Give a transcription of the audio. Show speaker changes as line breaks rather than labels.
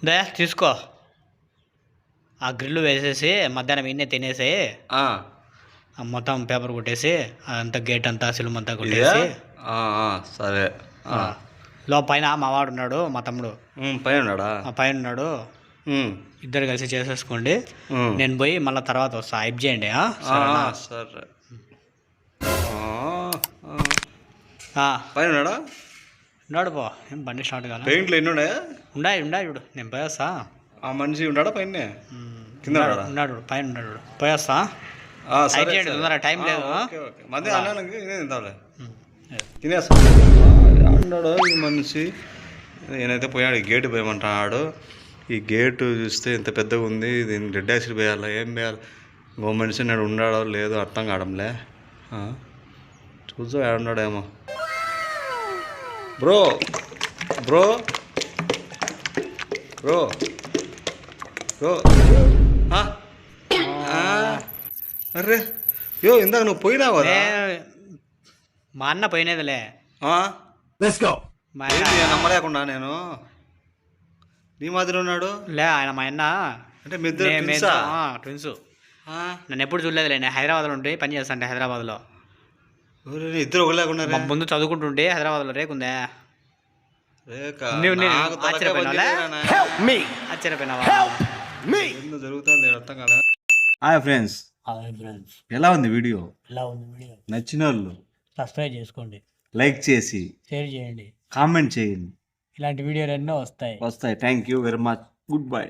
They తీసుకో. ఆ grill వేసేసి మధ్యాహ్నం ఇన్నే తినేసి మొత్తం పేపర్ కొట్టేసి అదంతా గేట్ అంతా సిలుమంతా కొట్టేసి
సరే.
పైన మా వాడు ఉన్నాడు, మా తమ్ముడు
పైన ఉన్నాడా?
పైన ఉన్నాడు. ఇద్దరు కలిసి చేసేసుకోండి. నేను పోయి మళ్ళీ తర్వాత వస్తా. హైప్ చేయండి.
సరే. పైన ఉన్నాడా?
ఉన్నాడు పో. ఏం బండి స్టార్ట్ కాదు.
పెయింట్లు ఎన్ని
ఉన్నాయి చూడు. నేను పోయేస్తా.
ఆ మనిషి ఉన్నాడా పైన? కింద
ఉన్నాడు పైన ఉన్నాడు. పోయేస్తా. హైప్ చేయండి తొందర, టైం లేదు.
తినేస్తా. అన్నాడు ఈ మనిషి. నేనైతే పోయాడు, గేటు పోయమంటున్నాడు. ఈ గేటు చూస్తే ఇంత పెద్దగా ఉంది, దీన్ని రెడ్ యాసిడ్ పోయాలా ఏం పోయాలి? ఇంకో మనిషి నాడు ఉన్నాడో లేదో అర్థం కావడంలే. చూసా ఏడున్నాడేమో. బ్రో బ్రో బ్రో బ్రో అర్రే ఇందాక నువ్వు పోయినావా?
మా అన్న పోయినదిలే.
నమ్మలేకుండా నేను నీ మాదిరి ఉన్నాడు.
ఆయన మా అన్న
అంటే
ట్విన్స్. నన్ను ఎప్పుడు చూడలేదులే. నేను హైదరాబాద్లో ఉంటే పని చేస్తాను. హైదరాబాద్లో
ఇద్దరు ఒకలేకుండా
ముందు చదువుకుంటుంటే హైదరాబాద్లో రేకుందే.
జరుగుతుంది అర్థం కదా. హాయ్ ఫ్రెండ్స్, ఎలా ఉంది వీడియో? నచ్చిన వాళ్ళు
సబ్స్క్రైబ్ చేసుకోండి,
లైక్ చేసి
షేర్ చేయండి,
కామెంట్ చేయండి.
ఇలాంటి వీడియోలు ఎన్నో వస్తాయి.
Thank you very much. Good bye.